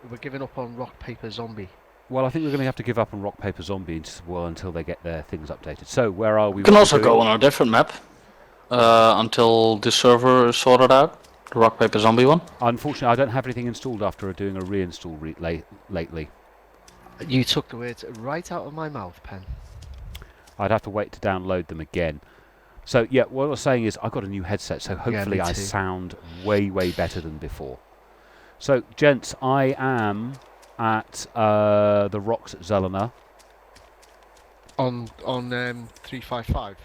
we're giving up on rock paper zombie. Well, I think we're going to have to give up on rock paper zombie until they get their things updated. So where are we? We can What are we also doing? go on a different map until the server is sorted out. The rock paper zombie one. Unfortunately, I don't have anything installed after doing a reinstall lately. You took the words right out of my mouth, Pen. I'd have to wait to download them again. So yeah, what I was saying is I've got a new headset, so hopefully me I too. sound way better than before. So gents, I am at the Rocks at Zelena. On 355.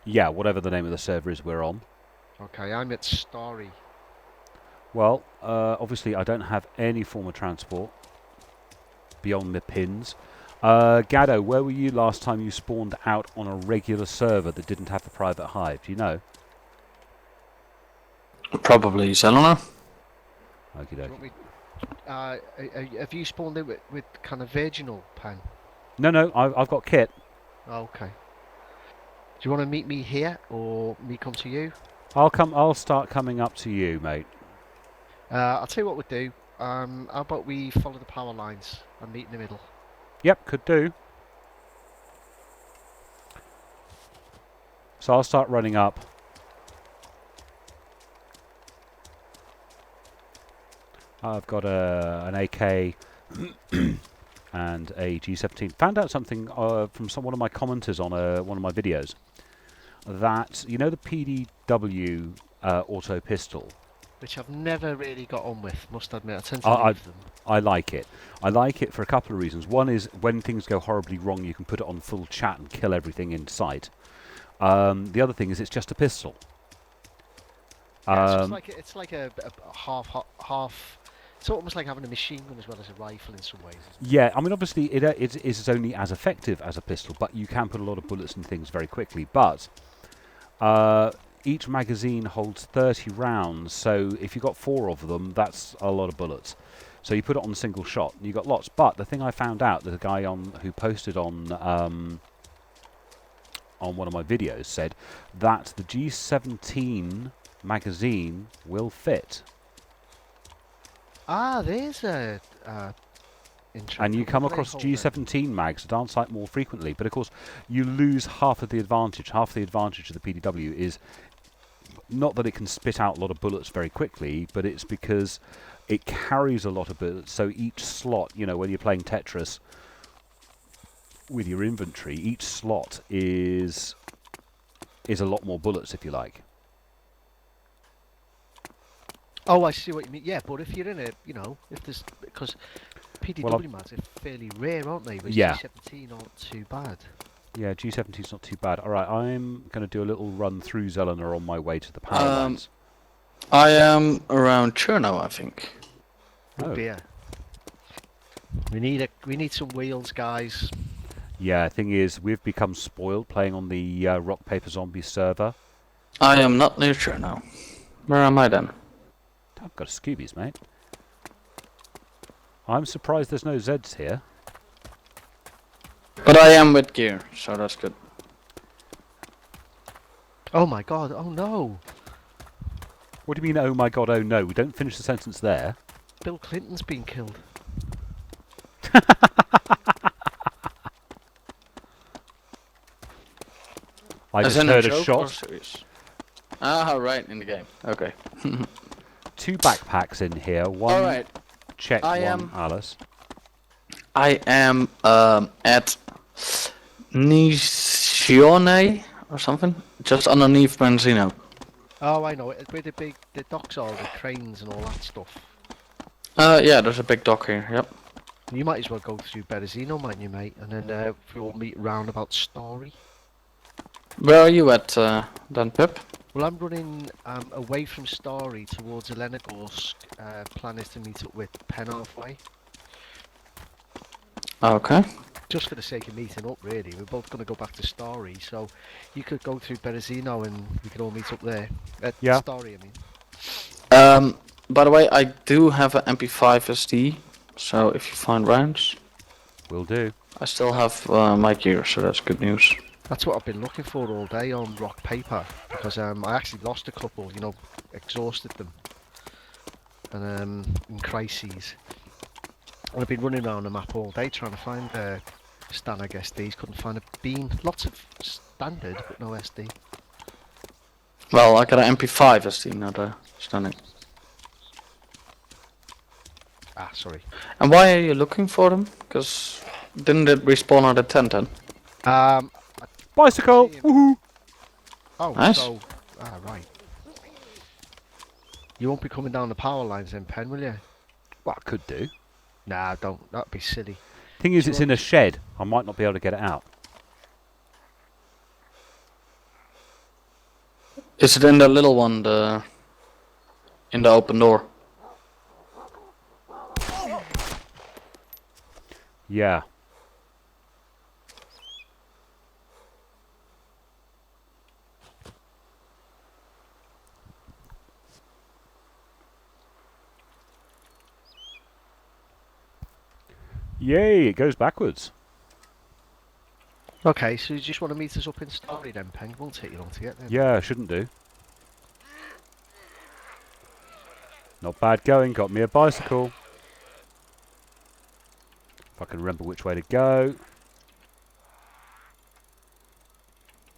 Yeah, whatever the name of the server is we're on. Okay, I'm at Stary. Well, obviously I don't have any form of transport beyond the pins. Gaddo, where were you last time you spawned out on a regular server that didn't have the private hive? Do you know? Probably Zelena. Okie dokie. Have you spawned in with kind of virginal, Pen? No, I've got kit. Okay. Do you want to meet me here or me come to you? I'll start coming up to you, mate. I'll tell you what we'll do. How about we follow the power lines and meet in the middle? Yep, could do. So I'll start running up. I've got an AK and a G17. Found out something from one of my commenters on one of my videos. That, you know the PDW auto pistol? Which I've never really got on with, must admit. I tend to leave them. I like it. I like it for a couple of reasons. One is when things go horribly wrong, you can put it on full chat and kill everything in sight. The other thing is it's just a pistol. Yeah, it's like a half. It's almost like having a machine gun as well as a rifle in some ways. Yeah, I mean obviously it is only as effective as a pistol, but you can put a lot of bullets in things very quickly. But each magazine holds 30 rounds, so if you've got 4 of them, that's a lot of bullets. So you put it on a single shot, and you got lots. But the thing I found out, the guy who posted on one of my videos said that the G17 magazine will fit. There's a And you come across G17 mags that aren't sight more frequently, but of course you lose half of the advantage. Half the advantage of the PDW is not that it can spit out a lot of bullets very quickly, but it's because it carries a lot of bullets. So each slot, you know, when you're playing Tetris with your inventory, each slot is a lot more bullets, if you like. Oh, I see what you mean. Yeah, but if you're in because PDW mags are fairly rare, aren't they? But yeah. G17 aren't too bad. Yeah, G17's not too bad. All right, I'm going to do a little run through Zelena on my way to the power lines. I am around Cherno, I think. Oh dear. We need some wheels, guys. Yeah, thing is, we've become spoiled playing on the Rock Paper Zombie server. I am not near Cherno. Where am I then? I've got a Scoobies, mate. I'm surprised there's no Zeds here. But I am with gear, so that's good. Oh my god, oh no! What do you mean, oh my god, oh no? We don't finish the sentence there. Bill Clinton's been killed. I just heard a shot. Ah, right, in the game. Okay. 2 backpacks in here. One Alright. Czech, one Alice. I am at Nisione or something, just underneath Benzino. Oh, I know it. Where the docks are, the cranes and all that stuff. Yeah, there's a big dock here. Yep. You might as well go through Berezino, mightn't you, mate? And then we'll meet round about Stary. Where are you at, Dan Pip? Well, I'm running away from Stary towards Elenogorsk. Plan is to meet up with Pen halfway. Okay. Just for the sake of meeting up, really. We're both going to go back to Stary, so you could go through Berezino and we could all meet up there. Yeah. Stary, I mean. By the way, I do have an MP5 SD, so if you find rounds, will do. I still have my gear, so that's good news. That's what I've been looking for all day on rock paper, because I actually lost a couple, exhausted them, and in crises. And I've been running around the map all day trying to find Stan, I guess. Dayz couldn't find a bean. Lots of standard, but no SD. Well, I got an MP5 SD, not a stunning. Ah, sorry. And why are you looking for them? Because didn't it respawn at a tent then? Bicycle! Woohoo! Oh, Nice. so... Ah, right. You won't be coming down the power lines then, Pen, will you? Well, I could do. Nah, don't. That'd be silly. Thing is, it's in a shed. I might not be able to get it out. Is it in the little one, in the open door? Yeah. Yay, it goes backwards. Okay, so you just want to meet us up in Stary then, Pen? It won't take you long to get there. Yeah, shouldn't do. Not bad going, got me a bicycle. If I can remember which way to go.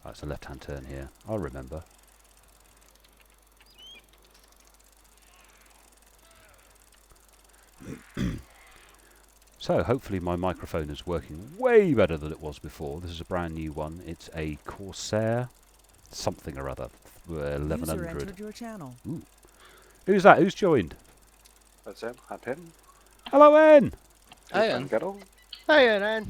Oh, it's a left-hand turn here. I'll remember. So, hopefully my microphone is working way better than it was before. This is a brand new one. It's a Corsair something or other. 1100. Entered your channel. Ooh. Who's that? Who's joined? That's it. Hi, Pen. Hello, N! Hey, Pen Kettle. Hey, then.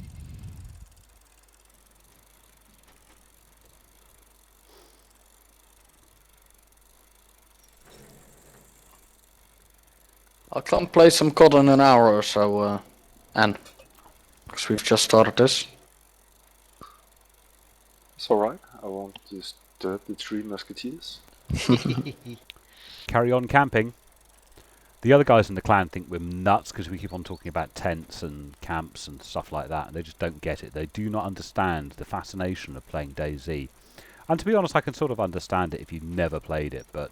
I'll come play some COD in an hour or so, and because we've just started this. It's alright. I won't disturb the three musketeers. Carry on camping. The other guys in the clan think we're nuts because we keep on talking about tents and camps and stuff like that, and they just don't get it. They do not understand the fascination of playing Dayz. And to be honest, I can sort of understand it if you've never played it, but...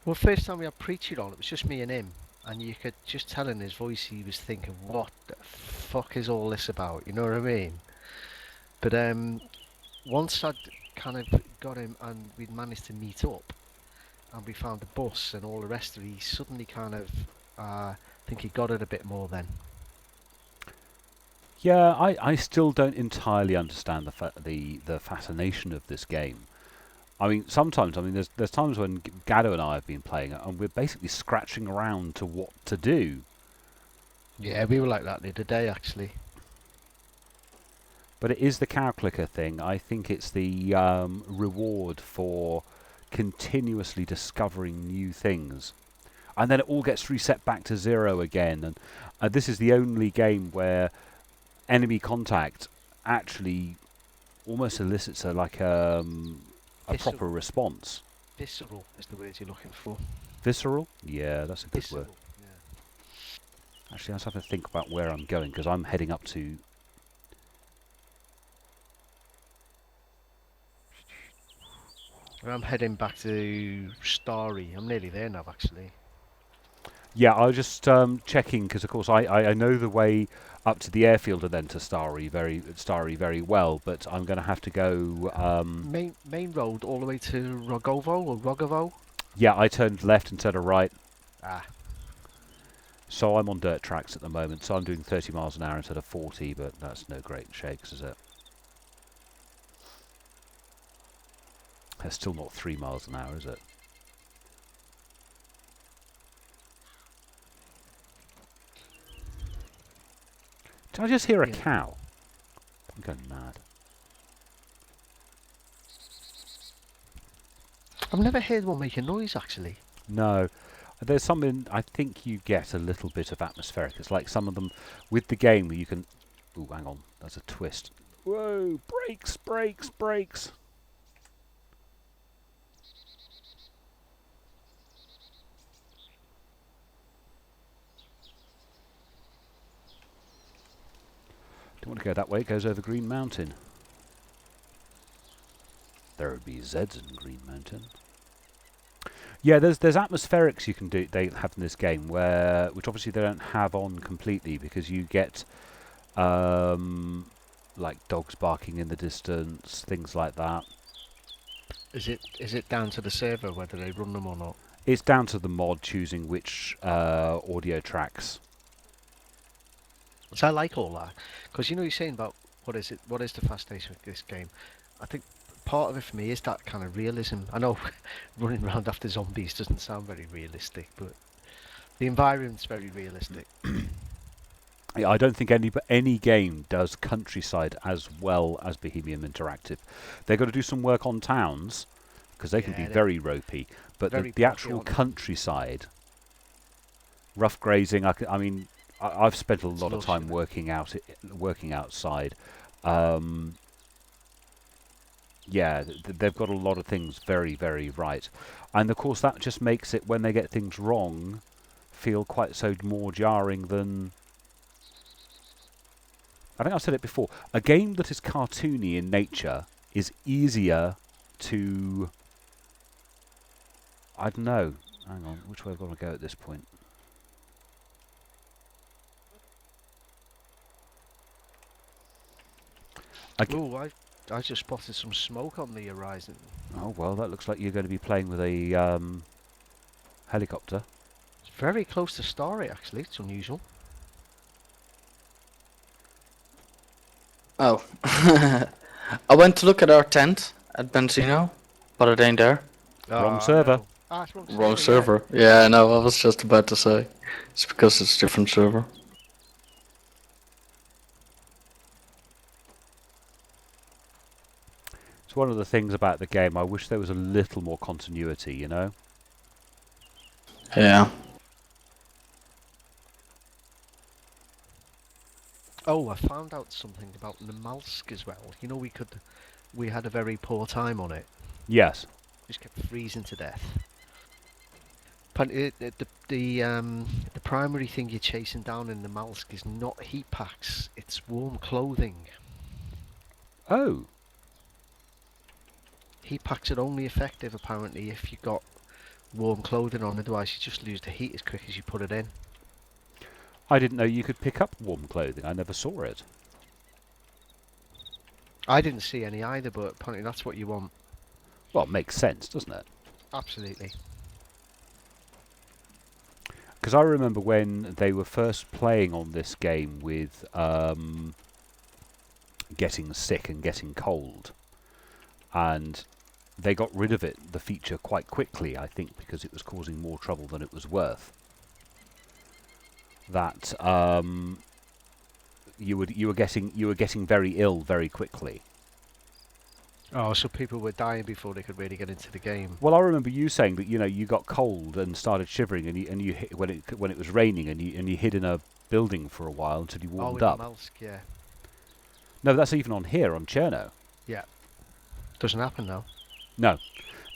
Well, first time we had Preacher on, it was just me and him. And you could just tell in his voice he was thinking, what the fuck is all this about? You know what I mean? But once I'd kind of got him and we'd managed to meet up, and we found a bus and all the rest of it, he suddenly kind of, I think he got it a bit more then. Yeah, I still don't entirely understand the fascination of this game. I mean, sometimes, there's times when Gaddo and I have been playing it, and we're basically scratching around to what to do. Yeah, we were like that the other day, actually. But it is the cow clicker thing. I think it's the reward for continuously discovering new things. And then it all gets reset back to zero again. And this is the only game where enemy contact actually almost elicits a proper response. Visceral is the word you're looking for. Visceral? Yeah, that's a good Visceral, word. yeah. Actually, I just have to think about where I'm going, because I'm heading up to... I'm heading back to Stary. I'm nearly there now, actually. Yeah, I was just checking, because of course I know the way up to the airfield and then to Stary very well, but I'm going to have to go... Main road all the way to Rogovo or Rogovo? Yeah, I turned left instead of right. Ah. So I'm on dirt tracks at the moment, so I'm doing 30 miles an hour instead of 40, but that's no great shakes, is it? That's still not 3 miles an hour, is it? Did I just hear a cow? I'm going mad. I've never heard one make a noise, actually. No. There's something, I think you get a little bit of atmospheric. It's like some of them with the game where you can... Ooh, hang on. That's a twist. Whoa! Brakes, brakes, brakes! Don't want to go that way. It goes over Green Mountain. There would be Zeds in Green Mountain. Yeah, there's atmospherics you can do. They have in this game which obviously they don't have on completely because you get like dogs barking in the distance, things like that. Is it down to the server whether they run them or not? It's down to the mod choosing which audio tracks. So I like all that because you know you're saying about what is it? What is the fascination with this game? I think part of it for me is that kind of realism. I know running around after zombies doesn't sound very realistic, but the environment's very realistic. Yeah, I don't think any game does countryside as well as Bohemian Interactive. They've got to do some work on towns because they can be very ropey, but the actual countryside, rough grazing. I mean, I've spent a lot of time working outside. Yeah, they've got a lot of things very, very right, and of course that just makes it when they get things wrong feel quite so more jarring than. I think I've said it before. A game that is cartoony in nature is easier to. I don't know. Hang on, which way I've got to go at this point? Oh, I just spotted some smoke on the horizon. Oh well, that looks like you're going to be playing with a helicopter. It's very close to Stary, actually. It's unusual. Oh. I went to look at our tent at Benzino, but it ain't there. Wrong server. No. Ah, it's Wrong server. Yeah, I know, I was just about to say. It's because it's a different server. It's one of the things about the game. I wish there was a little more continuity, you know? Yeah. Oh, I found out something about Namalsk as well. You know, we had a very poor time on it. Yes. Just kept freezing to death. But the primary thing you're chasing down in Namalsk is not heat packs; it's warm clothing. Oh. Heat packs are only effective apparently if you've got warm clothing on, otherwise you just lose the heat as quick as you put it in. I didn't know you could pick up warm clothing. I never saw it. I didn't see any either, but apparently that's what you want. Well, it makes sense, doesn't it? Absolutely. Because I remember when they were first playing on this game with getting sick and getting cold, and they got rid of it, the feature, quite quickly, I think, because it was causing more trouble than it was worth. That you were getting very ill very quickly. Oh, so people were dying before they could really get into the game. Well, I remember you saying that you got cold and started shivering, and you hid, when it was raining, and you hid in a building for a while until you warmed up. Namalsk, yeah. No, that's even on here on Cherno. Yeah. Doesn't happen now. No,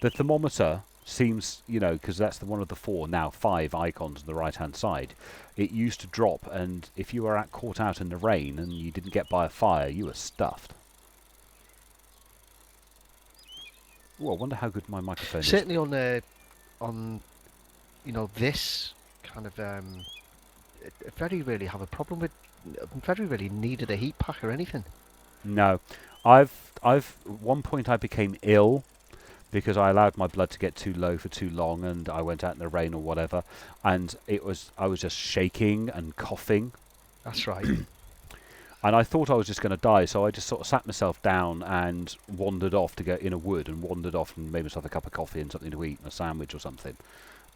the thermometer seems, because that's one of the 5 icons on the right-hand side. It used to drop, and if you were caught out in the rain and you didn't get by a fire, you were stuffed. Oh, I wonder how good my microphone is. Certainly on this kind of very rarely have a problem with. Very rarely needed a heat pack or anything. No, I've at one point I became ill because I allowed my blood to get too low for too long, and I went out in the rain or whatever, and I was just shaking and coughing. That's right. And I thought I was just going to die, so I just sort of sat myself down and wandered off to go in a wood, and wandered off and made myself a cup of coffee and something to eat, and a sandwich or something,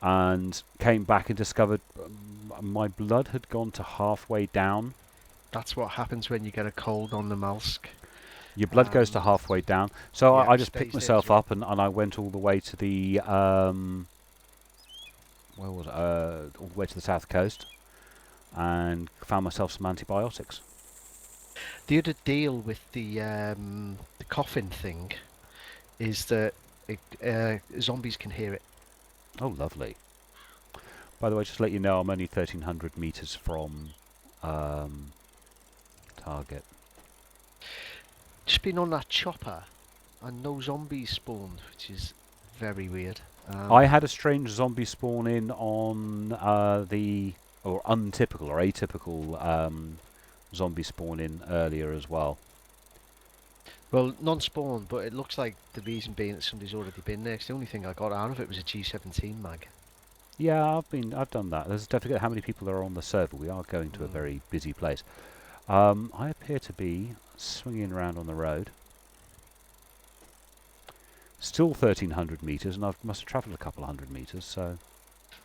and came back and discovered my blood had gone to halfway down. That's what happens when you get a cold on the Namalsk. Your blood goes to halfway down. So yeah, I just picked myself up and I went all the way to the where was it? All the way to the south coast, and found myself some antibiotics. The other deal with the coffin thing is that zombies can hear it. Oh, lovely. By the way, just to let you know, I'm only 1,300 meters from target. Just been on that chopper, and no zombies spawned, which is very weird. I had a strange zombie spawn in on or untypical or atypical zombie spawn in earlier as well. Well, non-spawn, but it looks like the reason being that somebody's already been there. 'Cause the only thing I got out of it was a G17 mag. Yeah, I've done that. Don't forget how many people there are on the server. We are going to a very busy place. I appear to be swinging around on the road. Still 1,300 metres, and I must have travelled a couple of hundred metres, so...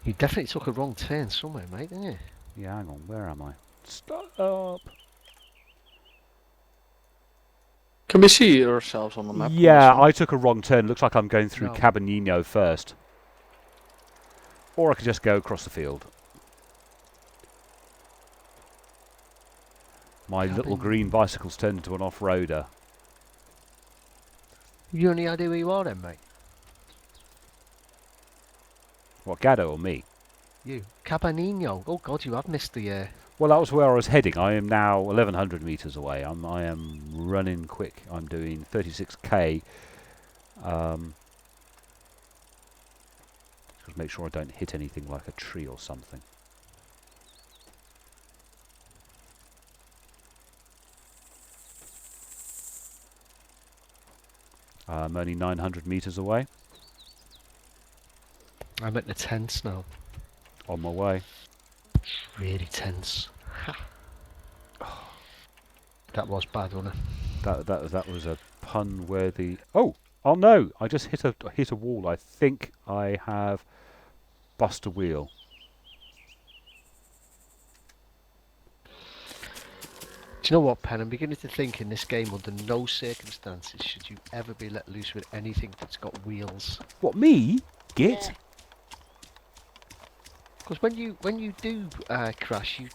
You definitely took a wrong turn somewhere, mate, didn't you? Yeah, hang on, where am I? Stop! Can we see ourselves on the map? Yeah, I took a wrong turn. Looks like I'm going through No. Cabanino first. Or I could just go across the field. My little green bicycle's turned into an off-roader. You any idea where you are then, mate? What, Gaddo or me? You. Cabanino. Oh god, you have missed the... Well, that was where I was heading. I am now 1,100 metres away. I am running quick. I'm doing 36k. Just make sure I don't hit anything like a tree or something. I'm only 900 metres away. I'm at the tents now. On my way. Really tense. That was bad, wasn't it? That was a pun worthy. Oh no! I just hit a wall. I think I have bust a wheel. Do you know what, Pen? I'm beginning to think in this game, under no circumstances should you ever be let loose with anything that's got wheels. What, me? Git? Because when you do crash, you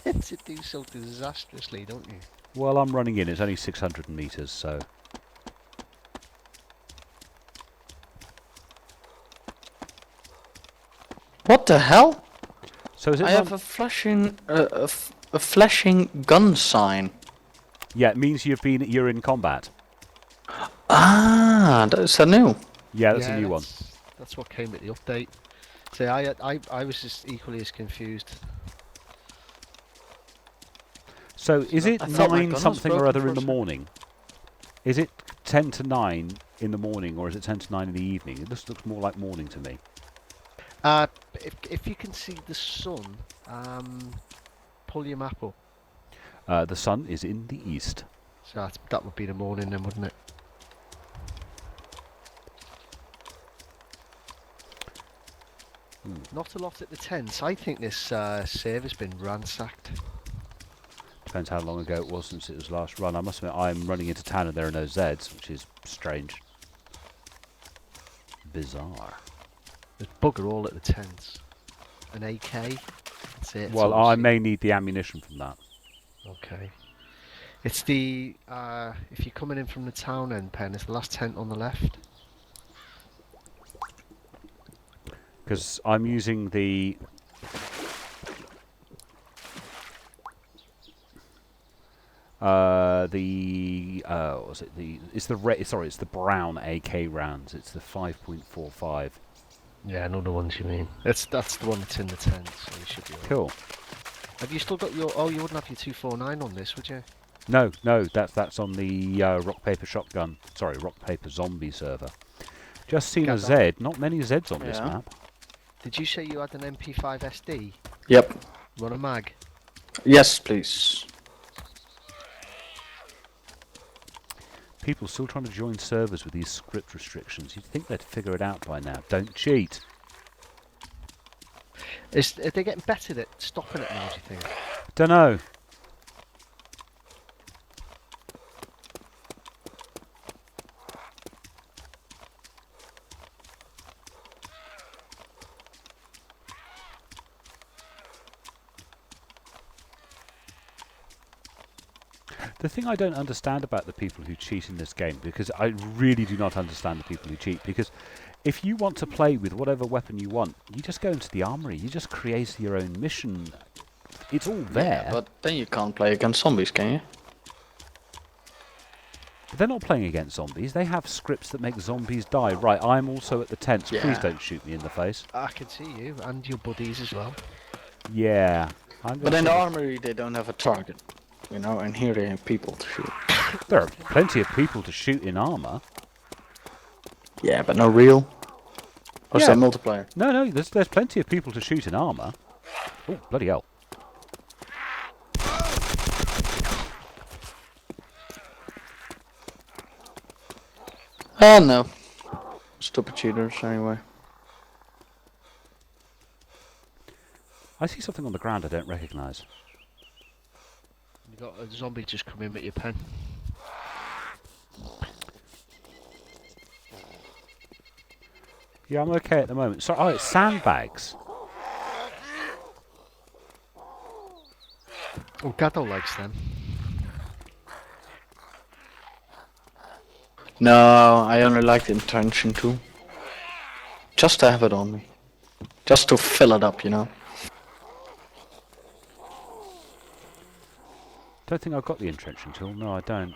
tend to do so disastrously, don't you? Well, I'm running in. It's only 600 metres, so... What the hell? So is it I have a flashing, a flashing gun sign. Yeah, it means you're in combat. Ah, that's a new. Yeah, that's a new one. That's what came with the update. So I was just equally as confused. So is it I thought my 9 gun was something or broken other for in the a sec. morning? Is it 10 to 9 in the morning, or is it 10 to 9 in the evening? It just looks more like morning to me. If you can see the sun, pull your map up. The sun is in the east. So that would be the morning then, wouldn't it? Not a lot at the tents. I think this server's been ransacked. Depends how long ago it was since it was last run. I must admit, I'm running into town and there are no Zs, which is strange. Bizarre. There's bugger all at the tents. An AK. That's it. Well, I may need the ammunition from that. Okay. It's the if you're coming in from the town end, Pen, it's the last tent on the left. Because I'm using the... what was it? It's the brown AK rounds. It's the 5.45. Yeah, I know the ones you mean. That's the one that's in the tent, so you should be alright. Cool. Have you still got your... Oh, you wouldn't have your 249 on this, would you? No, that's on the rock paper shotgun. Sorry, rock paper zombie server. Just seen a Z. Not many Zs on this map. Did you say you had an MP5 SD? Yep. Run a mag? Yes, please. People still trying to join servers with these script restrictions. You'd think they'd figure it out by now. Don't cheat. Are they getting better at stopping it now, do you think? Don't know. The thing I don't understand about the people who cheat in this game, because I really do not understand the people who cheat, because if you want to play with whatever weapon you want, you just go into the armory, you just create your own mission. It's all there. Yeah, but then you can't play against zombies, can you? They're not playing against zombies. They have scripts that make zombies die. Right, I'm also at the tent, so Yeah. please don't shoot me in the face. I can see you and your buddies as well. Yeah. But in the armory, they don't have a target. You know, and here they have people to shoot. There are plenty of people to shoot in armour. Yeah, but no real. Or is Yeah. that multiplayer? No, there's plenty of people to shoot in armour. Oh, bloody hell. Oh no. Stupid cheaters, anyway. I see something on the ground I don't recognise. You got a zombie just come in with your pen. Yeah, I'm okay at the moment. So, oh, it's sandbags. Oh, Gaddo likes them. No, I only like the intention too. Just to have it on me. Just to fill it up, you know. Don't think I've got the entrenching tool. No, I don't.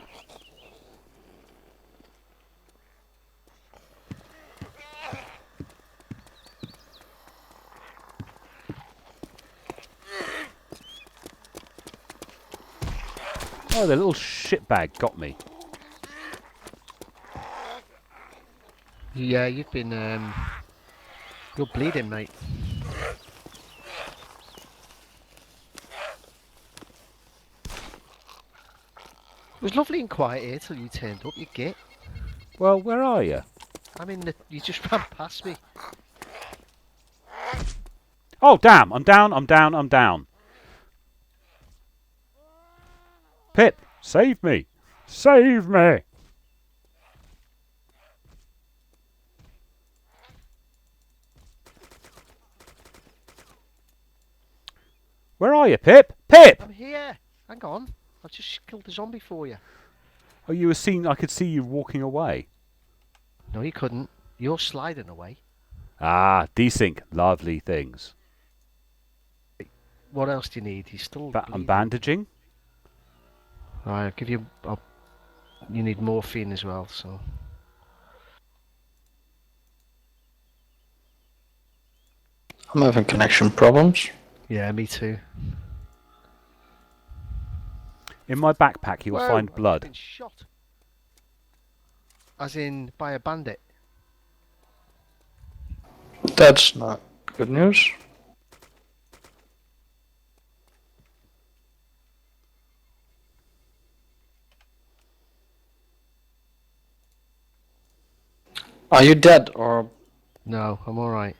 Oh, the little shitbag got me. Yeah, you've been you're bleeding, mate. It was lovely and quiet here till you turned up, you git. Well, where are you? I mean, you just ran past me. Oh, damn! I'm down, I'm down, I'm down. Pip, save me! Save me! Where are you, Pip? Pip! I'm here. Hang on. I've just killed the zombie for you. Oh, you were seen. I could see you walking away. No, you couldn't. You're sliding away. Ah, desync. Lovely things. What else do you need? He's still I'm bleeding. bandaging. Alright, I'll give you... you need morphine as well, so... I'm having connection problems. Yeah, me too. In my backpack, you'll Whoa, find I've blood. been shot. As in, by a bandit. That's not good news. Are you dead or... No, I'm alright.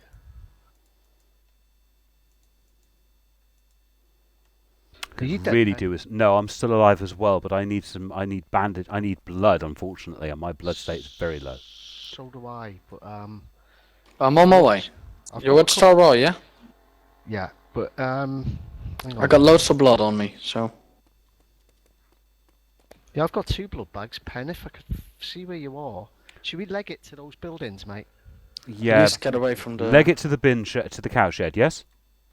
Are you dead, Really mate? do is no. I'm still alive as well, but I need some. I need bandage. I need blood, unfortunately, and my blood state is very low. So do I, but I'm on my way. I've You're got at Star Roy, yeah? Yeah, but hang I on. got loads of blood on me, so... Yeah, I've got 2 blood bags. Pen, if I could see where you are. Should we leg it to those buildings, mate? Yeah. Please get away from the... Leg it to the bin to the cow shed. Yes.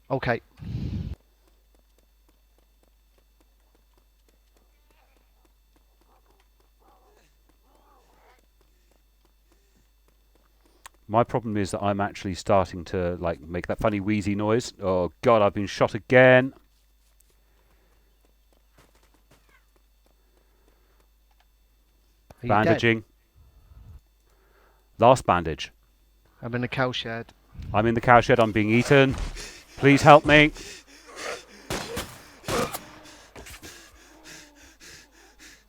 Okay. My problem is that I'm actually starting to like make that funny wheezy noise. Oh God, I've been shot again. Are you Bandaging. Last bandage. dead? I'm in the cow shed. I'm in the cow shed. I'm being eaten. Please help me.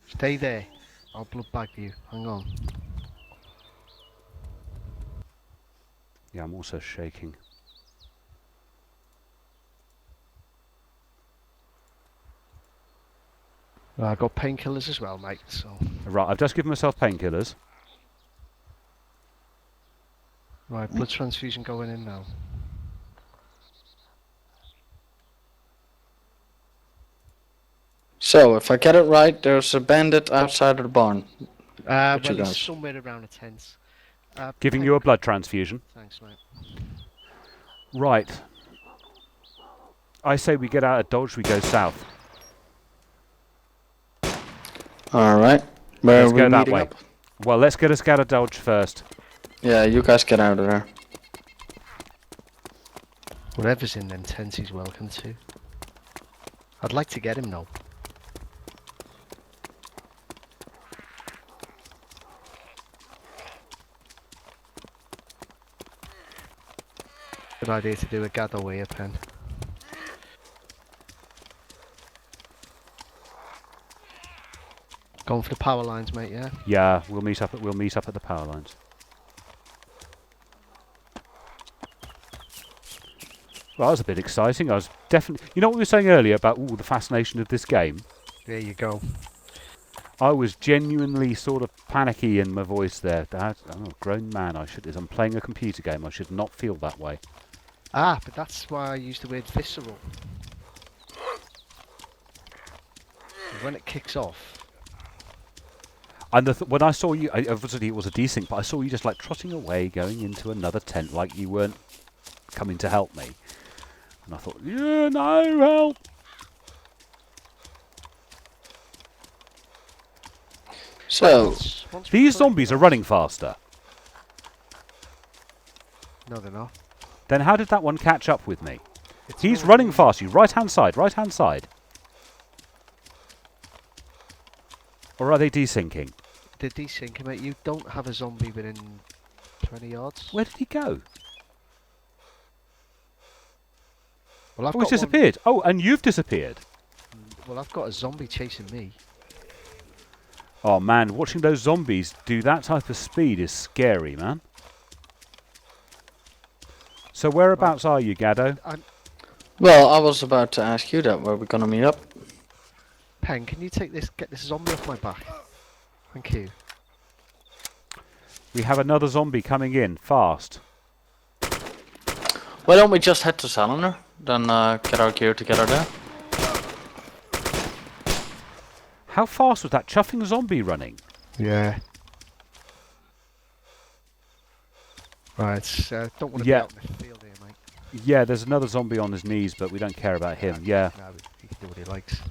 Stay there. I'll blood bag you. Hang on. Yeah, I'm also shaking. Well, I got painkillers as well, mate. So. Right, I've just given myself painkillers. Right, blood transfusion going in now. So, if I get it right, there's a bandit outside of the barn. Well, What you he's guys? somewhere around the tents. Giving you a blood transfusion. Thanks, mate. Right. I say we get out of Dodge, we go south. Alright. Where Let's are we go that meeting way. up? Well, let's get a scatter dodge first. Yeah, you guys get out of there. Whatever's in them tents, he's welcome to. I'd like to get him now. Good idea to do a gather here, Pen. Going for the power lines, mate. Yeah. Yeah, we'll meet up at the power lines. Well, that was a bit exciting. I was definitely. You know what we were saying earlier about the fascination of this game? There you go. I was genuinely sort of panicky in my voice there. I'm a grown man. I'm playing a computer game. I should not feel that way. Ah, but that's why I use the word visceral. When it kicks off. And when I saw you, obviously it was a desync, but I saw you just like trotting away, going into another tent, like you weren't coming to help me. And I thought, yeah, no help. So, These zombies are running faster. No, they're not. Then how did that one catch up with me? He's running fast. You right hand side. Or are they desyncing? They're desyncing, mate. You don't have a zombie within 20 yards. Where did he go? Well, I've He's got disappeared. Oh, and you've disappeared. Well, I've got a zombie chasing me. Oh man, watching those zombies do that type of speed is scary, man. So whereabouts are you, Gaddo? well, I was about to ask you that. Where we're gonna meet up? Pen, can you get this zombie off my back? Thank you. We have another zombie coming in, fast. Why don't we just head to Salinger, then get our gear together there? How fast was that chuffing zombie running? Yeah. Right, don't want to Yeah. be out in the field here, mate. Yeah, there's another zombie on his knees, but we don't care about him. Yeah. No, he can do what he likes.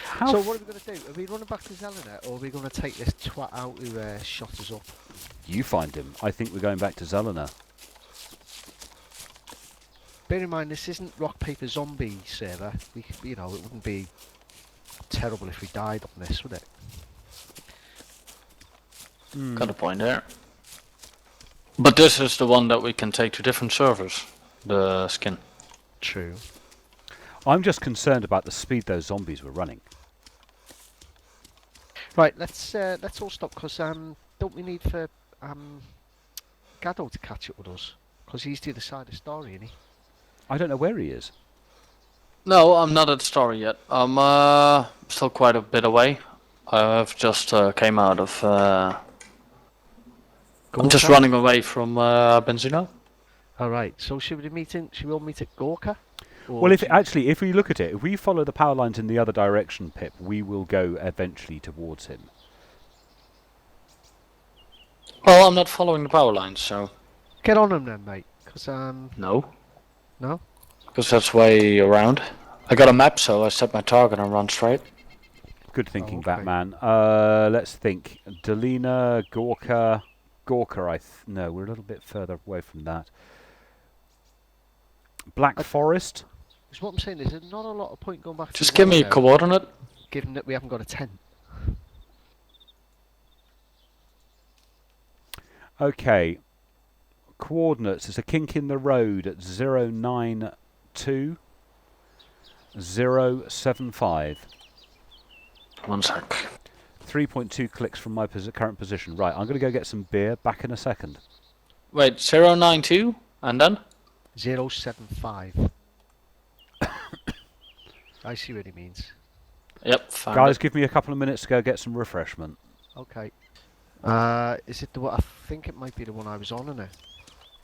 How So what are we going to do? Are we running back to Zelena, or are we going to take this twat out who shot us up? You find him. I think we're going back to Zelena. Bear in mind, this isn't rock paper zombie server. It wouldn't be terrible if we died on this, would it? Got a point there. But this is the one that we can take to different servers. The skin. True. I'm just concerned about the speed those zombies were running. Right, let's all stop, because don't we need for Gaddo to catch up with us? Because he's the other side of Stary, isn't he? I don't know where he is. No, I'm not at the story yet. I'm still quite a bit away. I've just came out of. I'm just running away from Benzino. All right. So should we all meet at Gorka? Well, if we look at it, if we follow the power lines in the other direction, Pip, we will go eventually towards him. Well, I'm not following the power lines, so. Get on him then, mate. Because No. No. Because that's way around. I got a map, so I set my target and run straight. Good thinking, okay. Batman. Let's think. Delina, Gorka. No, we're a little bit further away from that. Black Forest. Is what I'm saying. Is there not a lot of point going back to Just give me a Zelena, coordinate. given that we haven't got a tent? Okay. Coordinates. There's a kink in the road at 092 075. 1 sec. 3.2 clicks from my current position. Right, I'm going to go get some beer. Back in a second. Wait, 092 and then? 075. I see what he means. Yep, found Guys, it. give me a couple of minutes to go get some refreshment. Okay. Is it the one? I think it might be the one I was on, isn't it?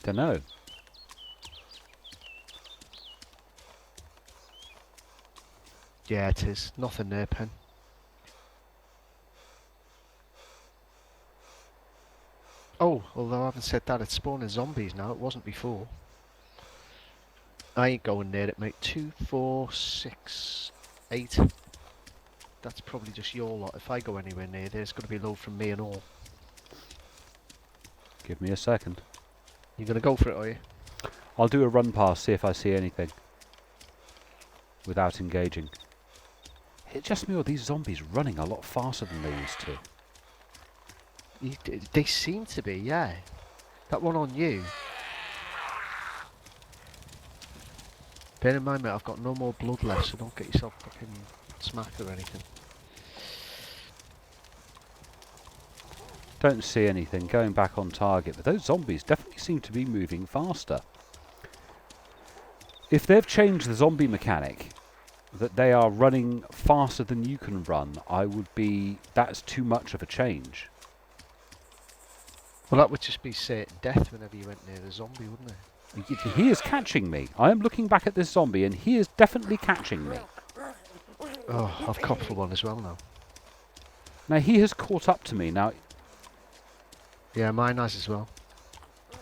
Don't know. Yeah, it is. Nothing there, Pen. Oh, although I haven't said that, it's spawning zombies now. It wasn't before. I ain't going near it, mate. 2, 4, 6, 8. that's probably just your lot. If I go anywhere near, there's going to be a load from me and all. Give me a second. You're going to go for it, are you? I'll do a run past, see if I see anything. Without engaging. It's just me or these zombies running a lot faster than they used to. They seem to be, yeah. That one on you. Bear in mind, mate, I've got no more blood left, so don't get yourself fucking smacked or anything. Don't see anything. Going back on target. But those zombies definitely seem to be moving faster. If they've changed the zombie mechanic, that they are running faster than you can run, that's too much of a change. Well, that would just be certain death whenever you went near the zombie, wouldn't it? He is catching me. I am looking back at this zombie and he is definitely catching me. Oh, I've copped for one as well now. Now he has caught up to me. Now Yeah, mine has as well.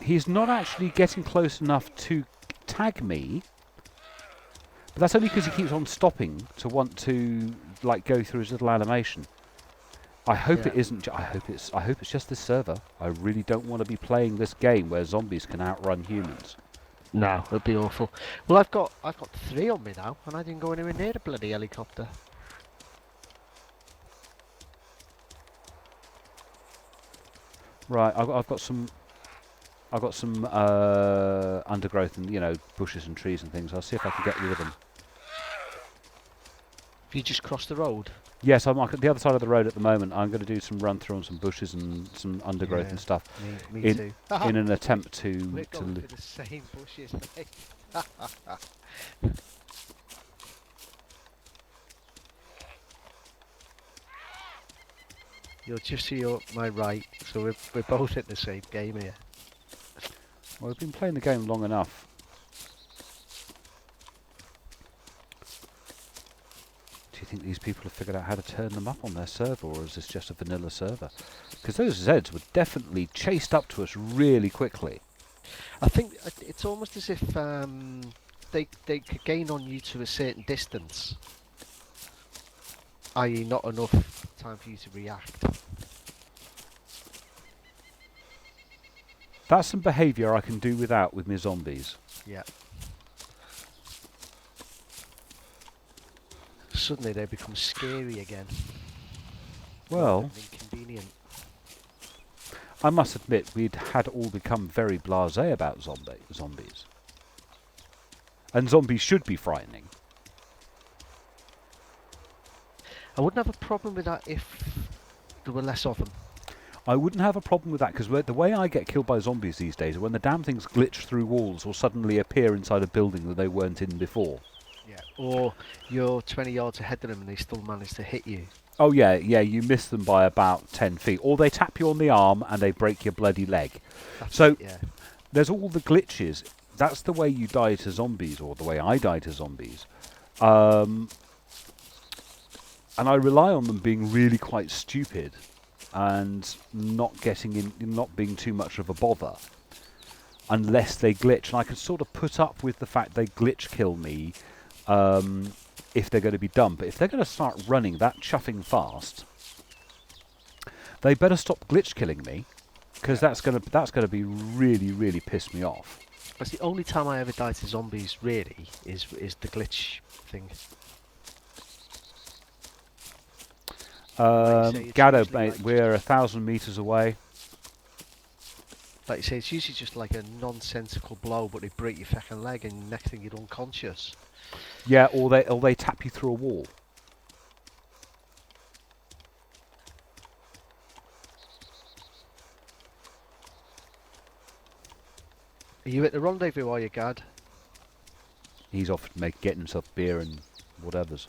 he's not actually getting close enough to tag me. But that's only because he keeps on stopping to want to like go through his little animation. I hope it isn't. I hope it's just this server. I really don't want to be playing this game where zombies can outrun humans. No, it'd be awful. Well, I've got 3 on me now, and I didn't go anywhere near the bloody helicopter. Right, I've got some undergrowth and bushes and trees and things. I'll see if I can get rid of them. Have you just crossed the road? Yes, I'm at the other side of the road at the moment. I'm going to do some run through on some bushes and some undergrowth and stuff. Me too. In an attempt to We're going for the same bushes, mate. You're just to my right, so we're both in the same game here. Well, we've been playing the game long enough. Do you think these people have figured out how to turn them up on their server, or is this just a vanilla server? Because those Zeds were definitely chased up to us really quickly. I think it's almost as if they could gain on you to a certain distance, i.e. not enough time for you to react. That's some behaviour I can do without with my zombies. Yeah. Suddenly they become scary again. Well, inconvenient. I must admit we'd had all become very blasé about zombies. And zombies should be frightening. I wouldn't have a problem with that if there were less of them. I wouldn't have a problem with that, because the way I get killed by zombies these days are when the damn things glitch through walls or suddenly appear inside a building that they weren't in before. Yeah. Or you're 20 yards ahead of them and they still manage to hit you. Oh yeah, you miss them by about 10 feet. Or they tap you on the arm and they break your bloody leg. There's all the glitches. That's the way you die to zombies, or the way I die to zombies. And I rely on them being really quite stupid and not being too much of a bother unless they glitch. And I can sort of put up with the fact they glitch kill me if they're going to be dumb. But if they're going to start running that chuffing fast, they better stop glitch killing me, because that's going to be really, really piss me off. That's the only time I ever die to zombies, really, is the glitch thing. Gaddo, mate, we're 1,000 metres away. Like you say, it's usually just like a nonsensical blow, but they break your fucking leg, and next thing you're unconscious. Yeah, or they tap you through a wall. Are you at the rendezvous, are you, Gad? He's off getting himself beer and whatever's.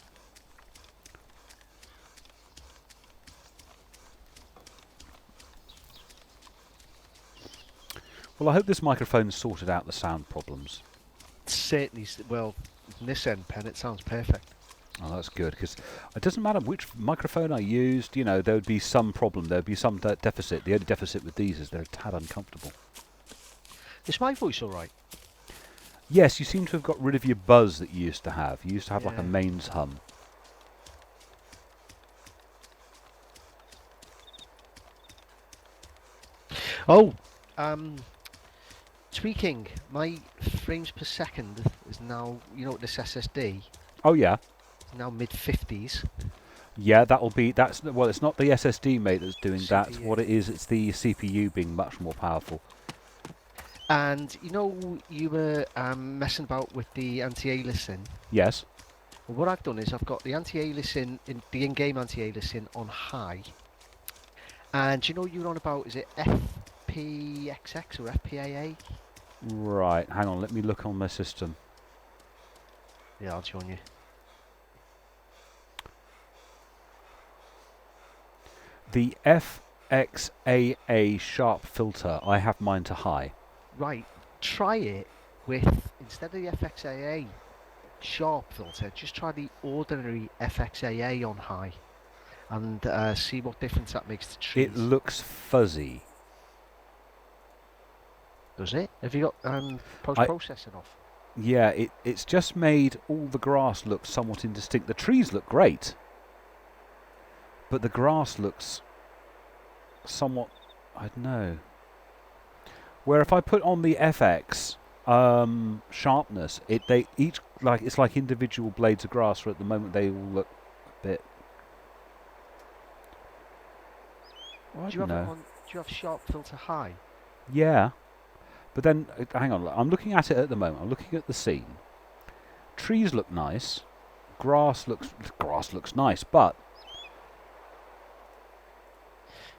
Well, I hope this microphone sorted out the sound problems. Certainly, well, in this end, Pen, it sounds perfect. Oh, that's good, because it doesn't matter which microphone I used, there would be some problem, there would be some deficit. The only deficit with these is they're a tad uncomfortable. Is my voice alright? Yes, you seem to have got rid of your buzz that you used to have. You used to have like a mains hum. Oh, tweaking. My frames per second is now, you know, this SSD Oh yeah. is now mid-50s. Yeah, well, it's not the SSD, mate, that's doing that. CPU. What it is, it's the CPU being much more powerful. And you know, you were messing about with the anti-aliasing. Yes. Well, what I've done is I've got the anti-aliasing, the in-game anti-aliasing on high. And you know, you're on about, is it FPXX or FPAA? Right, hang on, let me look on my system. Yeah, I'll join you. The FXAA sharp filter, I have mine to high. Right, try it with, instead of the FXAA sharp filter, just try the ordinary FXAA on high. And see what difference that makes to trees. It looks fuzzy. Does it? Have you got post-processing off? Yeah, it's just made all the grass look somewhat indistinct. The trees look great, but the grass looks somewhat, I don't know. Where if I put on the FX sharpness, it's like individual blades of grass. Where at the moment they all look a bit. Well, I Do you don't have know. do you have sharp filter high? Yeah, but then hang on. I'm looking at it at the moment. I'm looking at the scene. Trees look nice. Grass looks nice, but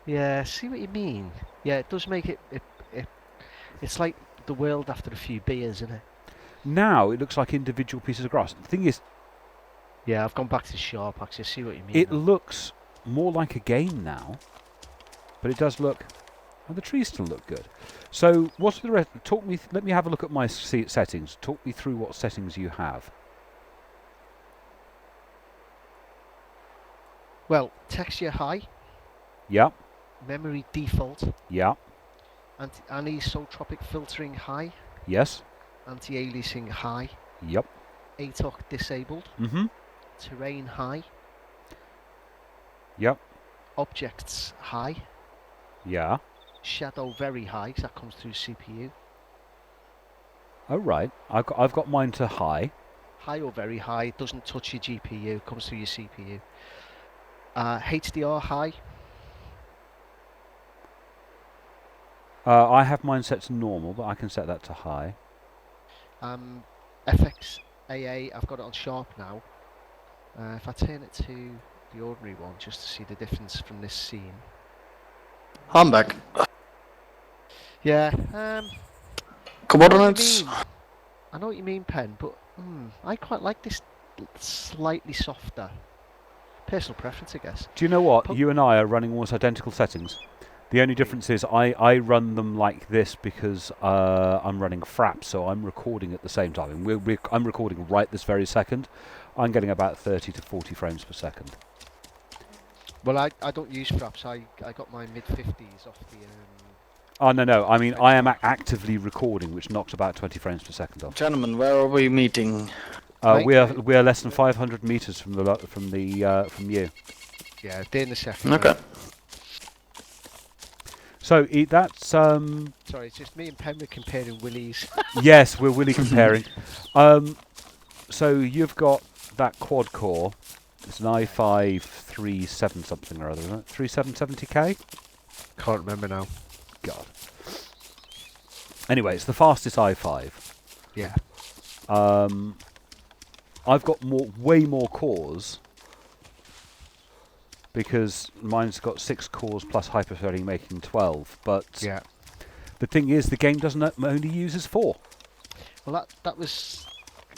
Yeah, see what you mean. Yeah, it does make it it's like the world after a few beers, isn't it? now it looks like individual pieces of grass. The thing is, Yeah, I've gone back to sharp actually. I see what you mean. it now. looks more like a game now, but it does look. And the trees still look good. So, what's the rest? Let me have a look at my settings. Talk me through what settings you have. Well, texture high, Yep. memory default, Yep. anisotropic filtering high, Yes. anti-aliasing high, Yep. ATOC disabled, Mhm. terrain high, Yep. objects high, Yeah. shadow very high, 'cause that comes through CPU. Oh right. I've got mine to high. High or very high, doesn't touch your GPU, comes through your CPU. HDR high, I have mine set to normal, but I can set that to high. FXAA, I've got it on sharp now. If I turn it to the ordinary one, just to see the difference from this scene. I'm back. Yeah, Coordinates. I know what you mean, Pen, but I quite like this slightly softer. Personal preference, I guess. Do you know what? You and I are running almost identical settings. The only difference is I run them like this because I'm running Fraps, so I'm recording at the same time. And I'm recording right this very second. I'm getting about 30 to 40 frames per second. Well, I don't use Fraps. I got my mid-50s off the... Oh, no. I mean, I am actively recording, which knocks about 20 frames per second off. Gentlemen, where are we meeting? We are less than 500 meters from you. Yeah, day in the second. Okay. So that's Sorry, it's just me and Pen were comparing willies. yes, we're really comparing. So you've got that quad core. It's an i5 37 something or other, isn't it? 3770K? Can't remember now. God. Anyway, it's the fastest i5. Yeah. I've got way more cores because mine's got 6 cores plus hyperthreading, making 12. But Yeah. the thing is, the game doesn't only uses 4. Well, that was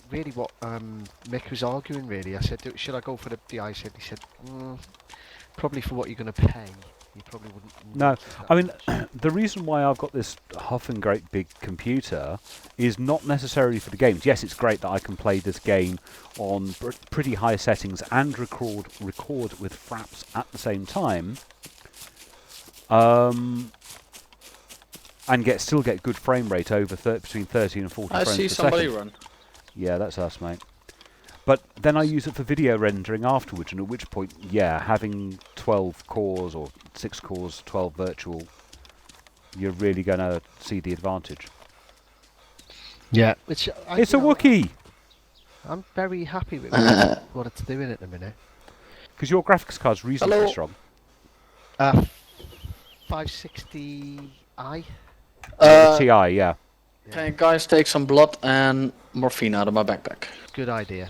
really what Mick was arguing. Really, I said, should I go for the I said, he said, probably for what you're going to pay. You probably wouldn't. No, notice that I mean, much. the reason why I've got this huffing great big computer is not necessarily for the games. Yes, it's great that I can play this game on pretty high settings and record with Fraps at the same time, and still get good frame rate over between 30 and 40 I frames see per somebody second. run. Yeah, that's us, mate. But then I use it for video rendering afterwards, and at which point, yeah, having 12 cores or 6 cores, 12 virtual you're really going to see the advantage. Yeah. It's a Wookiee! I'm very happy with what it's doing at the minute. Because your graphics card's reasonably strong. 560i. TI, yeah. Okay, guys, take some blood and morphine out of my backpack. Good idea.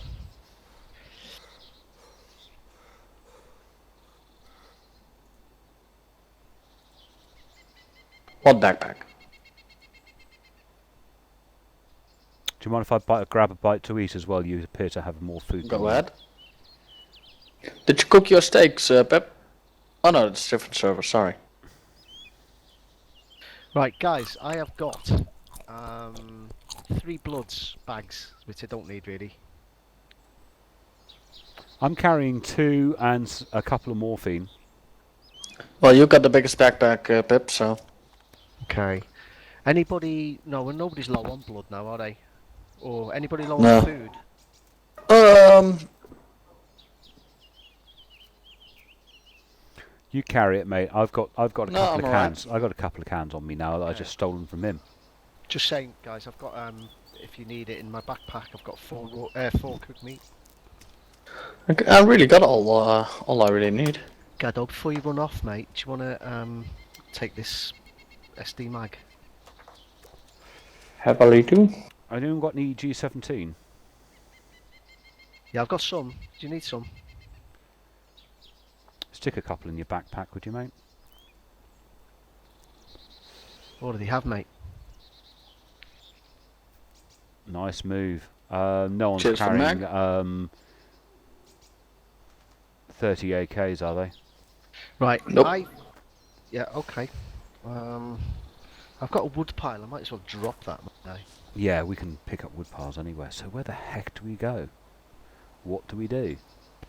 What backpack? Do you mind if I grab a bite to eat as well? You appear to have more food. Go ahead. Did you cook your steaks, Pep? Oh no, it's a different server, sorry. Right, guys, I have got 3 bloods bags, which I don't need really. I'm carrying 2 and a couple of morphine. Well, you got the biggest backpack, Pep, so... Okay. Anybody... No, well, nobody's low on blood now, are they? Or anybody low No. on food? You carry it, mate. I've got a couple of I'm cans. I've got a couple of cans on me now that I just stolen from him. Just saying, guys, I've got, if you need it, in my backpack, I've got 4 cooked meat. Okay, I really got all I really need. Gado, before you run off, mate, do you want to take this SD mag? Happily do. I haven't got any G17. Yeah, I've got some. Do you need some? Stick a couple in your backpack, would you, mate? What do they have, mate? Nice move. No one's Cheers for carrying 30 AKs, are they? Right. Nope. Yeah. Okay. I've got a wood pile. I might as well drop that now. Yeah, we can pick up wood piles anywhere. So where the heck do we go? What do we do?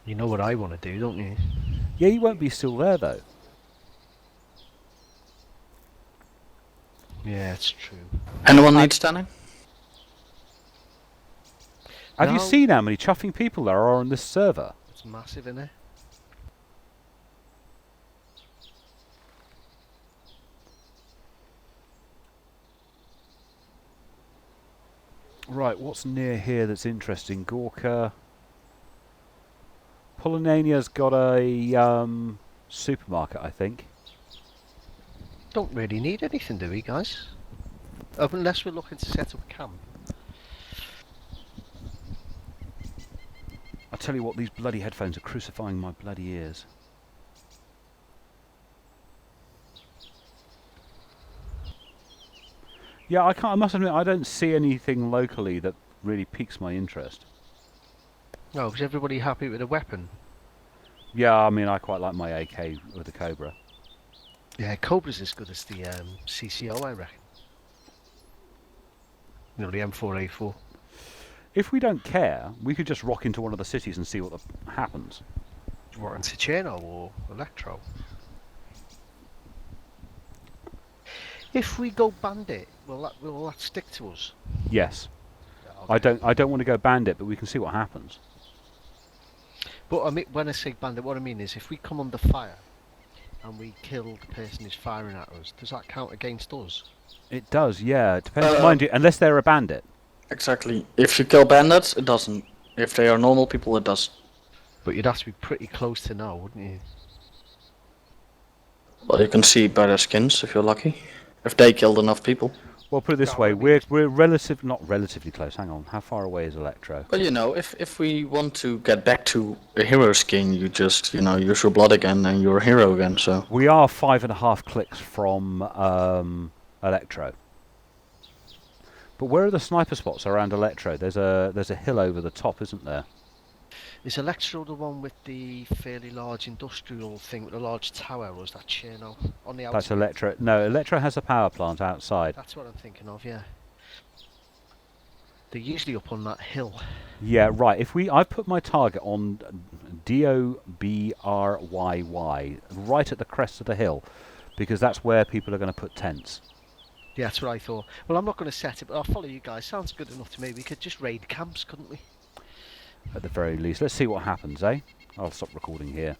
You know what I want to do, don't you? Yeah, you won't be still there though. Yeah, it's true. Anyone need standing? Have you No. seen how many chuffing people there are on this server? It's massive, isn't it? Right, what's near here that's interesting? Gorka. Polynania's got a supermarket, I think. Don't really need anything, do we, guys? Unless we're looking to set up a camp. I tell you what, these bloody headphones are crucifying my bloody ears. Yeah, I must admit, I don't see anything locally that really piques my interest. No, is everybody happy with the weapon? Yeah, I mean, I quite like my AK with the Cobra. Yeah, Cobra's as good as the CCO, I reckon. You know, the M4A4. If we don't care, we could just rock into one of the cities and see what happens. What, in Ticino or Electro? If we go bandit, will that stick to us? Yes. Yeah, okay. I don't want to go bandit, but we can see what happens. But I mean, when I say bandit, what I mean is if we come under fire and we kill the person who's firing at us, does that count against us? It does, yeah. It depends, mind you, unless they're a bandit. Exactly. If you kill bandits, it doesn't. If they are normal people, it does. But you'd have to be pretty close to know, wouldn't you? Well, you can see by their skins if you're lucky. If they killed enough people. Well, put it this No, way, I mean- we're not relatively close. Hang on, how far away is Electro? Well, you know, if we want to get back to a hero skin, you just, you know, use your blood again and you're a hero again, so... We are 5.5 clicks from Electro. But where are the sniper spots around Electro? There's a hill over the top, isn't there? Is Electro the one with the fairly large industrial thing with a large tower, or is that Cherno on the outside? That's Electro. No, Electro has a power plant outside. That's what I'm thinking of, yeah. They're usually up on that hill. Yeah, right. I put my target on Dobryy, right at the crest of the hill, because that's where people are going to put tents. Yeah, that's what I thought. Well, I'm not going to set it, but I'll follow you guys. Sounds good enough to me. We could just raid camps, couldn't we? At the very least. Let's see what happens, eh? I'll stop recording here.